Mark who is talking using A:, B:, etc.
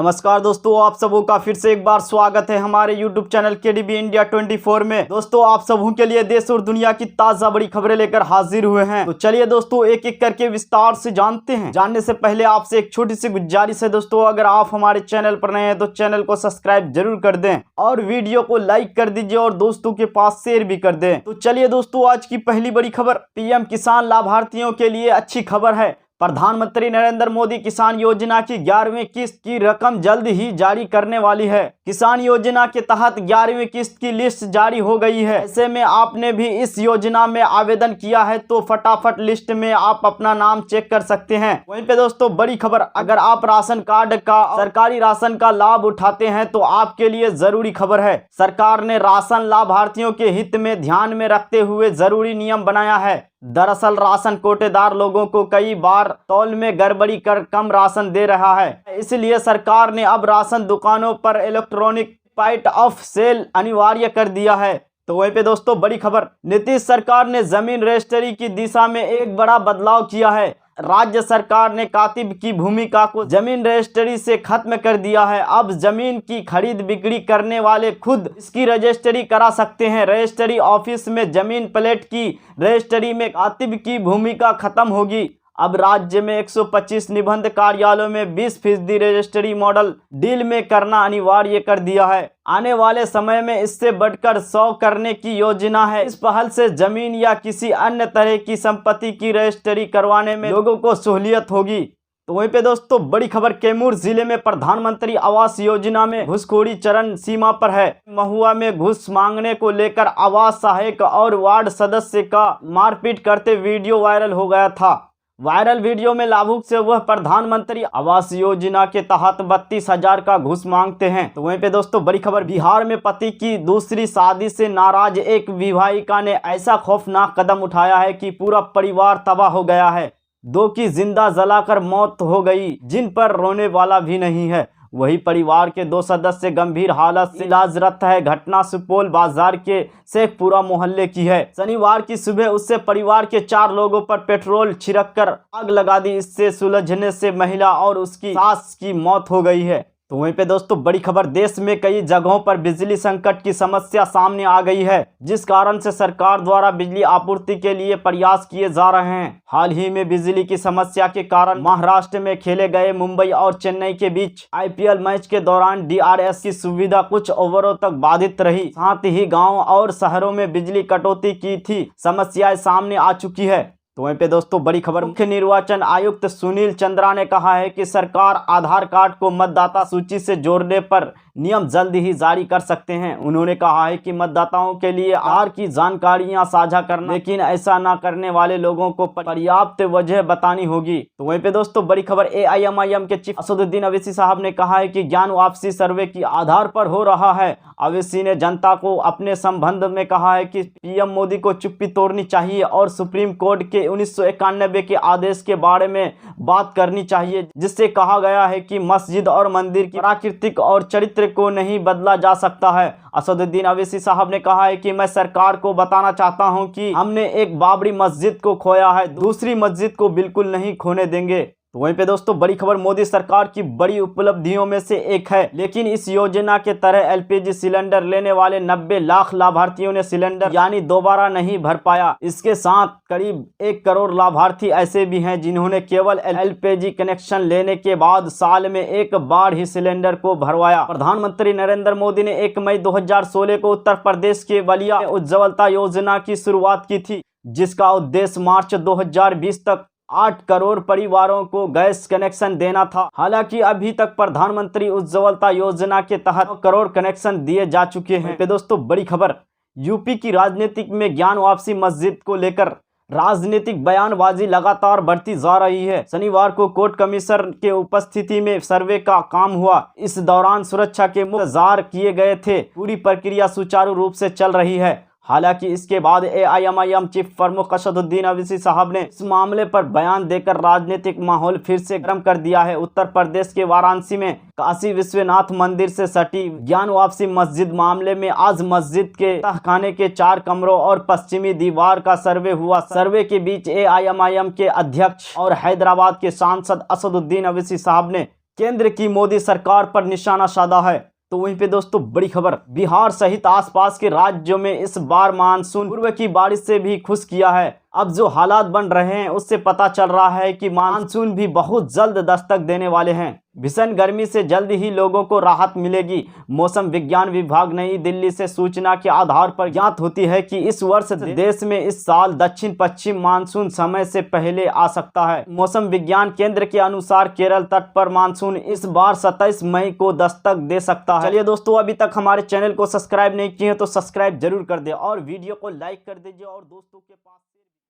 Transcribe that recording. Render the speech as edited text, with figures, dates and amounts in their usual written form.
A: नमस्कार दोस्तों, आप सबों का फिर से एक बार स्वागत है हमारे YouTube चैनल केडीबी इंडिया 24 में। दोस्तों, आप सबों के लिए देश और दुनिया की ताजा बड़ी खबरें लेकर हाजिर हुए हैं। तो चलिए दोस्तों, एक एक करके विस्तार से जानते हैं। जानने से पहले आपसे एक छोटी सी गुजारिश है दोस्तों, अगर आप हमारे चैनल पर नए हैं तो चैनल को सब्सक्राइब जरूर कर दें और वीडियो को लाइक कर दीजिए और दोस्तों के पास शेयर भी कर दें। तो चलिए दोस्तों, आज की पहली बड़ी खबर पीएम किसान लाभार्थियों के लिए अच्छी खबर है। प्रधानमंत्री नरेंद्र मोदी किसान योजना की 11वीं किस्त की रकम जल्द ही जारी करने वाली है। किसान योजना के तहत 11वीं किस्त की लिस्ट जारी हो गई है। ऐसे में आपने भी इस योजना में आवेदन किया है तो फटाफट लिस्ट में आप अपना नाम चेक कर सकते हैं। वहीं पे दोस्तों, बड़ी खबर, अगर आप राशन कार्ड का सरकारी राशन का लाभ उठाते हैं तो आपके लिए जरूरी खबर है। सरकार ने राशन लाभार्थियों के हित में ध्यान में रखते हुए जरूरी नियम बनाया है। दरअसल राशन कोटेदार लोगों को कई बार तौल में गड़बड़ी कर कम राशन दे रहा है, इसलिए सरकार ने अब राशन दुकानों पर इलेक्ट्रॉनिक पॉइंट ऑफ सेल अनिवार्य कर दिया है। तो वहीं पे दोस्तों, बड़ी खबर, नीतीश सरकार ने जमीन रजिस्ट्री की दिशा में एक बड़ा बदलाव किया है। राज्य सरकार ने कातिब की भूमिका को जमीन रजिस्ट्री से खत्म कर दिया है। अब जमीन की खरीद बिक्री करने वाले खुद इसकी रजिस्ट्री करा सकते हैं। रजिस्ट्री ऑफिस में जमीन प्लेट की रजिस्ट्री में कातिब की भूमिका खत्म होगी। अब राज्य में 125 निबंध कार्यालयों में 20% रजिस्ट्री मॉडल डील में करना अनिवार्य कर दिया है। आने वाले समय में इससे बढ़कर 100 करने की योजना है। इस पहल से जमीन या किसी अन्य तरह की संपत्ति की रजिस्ट्री करवाने में लोगों को सहूलियत होगी। तो वहीं पे दोस्तों, बड़ी खबर, कैमूर जिले में प्रधानमंत्री आवास योजना में घुसखोरी चरम सीमा पर है। महुआ में घुस मांगने को लेकर आवास सहायक और वार्ड सदस्य का मारपीट करते वीडियो वायरल हो गया था। वायरल वीडियो में लाभुक से वह प्रधानमंत्री आवास योजना के तहत 32,000 का घूस मांगते हैं। तो वहीं पे दोस्तों, बड़ी खबर, बिहार में पति की दूसरी शादी से नाराज एक विवाहिका ने ऐसा खौफनाक कदम उठाया है कि पूरा परिवार तबाह हो गया है। 2 की जिंदा जलाकर मौत हो गई, जिन पर रोने वाला भी नहीं है। वही परिवार के 2 सदस्य गंभीर हालत से इलाजरत है। घटना सुपौल बाजार के शेखपुरा मोहल्ले की है। शनिवार की सुबह उससे परिवार के 4 लोगों पर पेट्रोल छिड़ककर आग लगा दी। इससे सुलझने से महिला और उसकी सास की मौत हो गई है। तो वहीं पे दोस्तों, बड़ी खबर, देश में कई जगहों पर बिजली संकट की समस्या सामने आ गई है, जिस कारण से सरकार द्वारा बिजली आपूर्ति के लिए प्रयास किए जा रहे हैं। हाल ही में बिजली की समस्या के कारण महाराष्ट्र में खेले गए मुंबई और चेन्नई के बीच IPL मैच के दौरान DRS की सुविधा कुछ ओवरों तक बाधित रही। साथ ही गाँव और शहरों में बिजली कटौती की थी समस्याएं सामने आ चुकी है। तो वहीं पे दोस्तों, बड़ी खबर, मुख्य निर्वाचन आयुक्त सुनील चंद्रा ने कहा है कि सरकार आधार कार्ड को मतदाता सूची से जोड़ने पर नियम जल्द ही जारी कर सकते हैं। उन्होंने कहा है कि मतदाताओं के लिए आधार की जानकारियां साझा करना, लेकिन ऐसा न करने वाले लोगों को पर्याप्त वजह बतानी होगी। तो वहीं पे दोस्तों, बड़ी खबर, AIMIM के चीफ असदुद्दीन अवैसी साहब ने कहा है कि ज्ञान वापसी सर्वे की आधार पर हो रहा है। अवैसी ने जनता को अपने संबंध में कहा है कि PM मोदी को चुप्पी तोड़नी चाहिए और सुप्रीम कोर्ट के 1991 के आदेश के बारे में बात करनी चाहिए, जिससे कहा गया है कि मस्जिद और मंदिर की प्राकृतिक और चरित्र को नहीं बदला जा सकता है। असदुद्दीन अवैसी साहब ने कहा है कि मैं सरकार को बताना चाहता हूं कि हमने एक बाबरी मस्जिद को खोया है, दूसरी मस्जिद को बिल्कुल नहीं खोने देंगे। तो वहीं पे दोस्तों, बड़ी खबर, मोदी सरकार की बड़ी उपलब्धियों में से एक है, लेकिन इस योजना के तरह LPG सिलेंडर लेने वाले 90 लाख लाभार्थियों ने सिलेंडर यानी दोबारा नहीं भर पाया। इसके साथ करीब 1 करोड़ लाभार्थी ऐसे भी हैं जिन्होंने केवल LPG कनेक्शन लेने के बाद साल में एक बार ही सिलेंडर को भरवाया। प्रधानमंत्री नरेंद्र मोदी ने 1 मई 2016 को उत्तर प्रदेश के बलिया में उज्ज्वलता योजना की शुरुआत की थी, जिसका उद्देश्य मार्च 2020 तक 8 करोड़ परिवारों को गैस कनेक्शन देना था। हालांकि अभी तक प्रधानमंत्री उज्ज्वलता योजना के तहत 9 करोड़ कनेक्शन दिए जा चुके हैं। पे दोस्तों, बड़ी खबर, यूपी की राजनीति में ज्ञान वापसी मस्जिद को लेकर राजनीतिक बयानबाजी लगातार बढ़ती जा रही है। शनिवार को कोर्ट कमिश्नर के उपस्थिति में सर्वे का काम हुआ। इस दौरान सुरक्षा के इंतजार किए गए थे। पूरी प्रक्रिया सुचारू रूप से चल रही है। हालांकि इसके बाद AIMIM चीफ प्रमुख असदुद्दीन अवैसी साहब ने इस मामले पर बयान देकर राजनीतिक माहौल फिर से गर्म कर दिया है। उत्तर प्रदेश के वाराणसी में काशी विश्वनाथ मंदिर से सटी ज्ञान वापसी मस्जिद मामले में आज मस्जिद के तहखाने के 4 कमरों और पश्चिमी दीवार का सर्वे हुआ। सर्वे के बीच AIMIM के अध्यक्ष और हैदराबाद के सांसद असदुद्दीन अवैसी साहब ने केंद्र की मोदी सरकार पर निशाना साधा है। तो वहीं पे दोस्तों बड़ी खबर, बिहार सहित आसपास के राज्यों में इस बार मानसून पूर्व की बारिश से भी खुश किया है। अब जो हालात बन रहे हैं उससे पता चल रहा है कि मानसून भी बहुत जल्द दस्तक देने वाले हैं। भीषण गर्मी से जल्द ही लोगों को राहत मिलेगी। मौसम विज्ञान विभाग नई दिल्ली से सूचना के आधार पर ज्ञात होती है कि इस वर्ष देश में इस साल दक्षिण पश्चिम मानसून समय से पहले आ सकता है। मौसम विज्ञान केंद्र के अनुसार केरल तट पर मानसून इस बार 27 मई को दस्तक दे सकता है। चलिए दोस्तों, अभी तक हमारे चैनल को सब्सक्राइब नहीं किए हैं तो सब्सक्राइब जरूर कर दे और वीडियो को लाइक कर दीजिए और दोस्तों के पास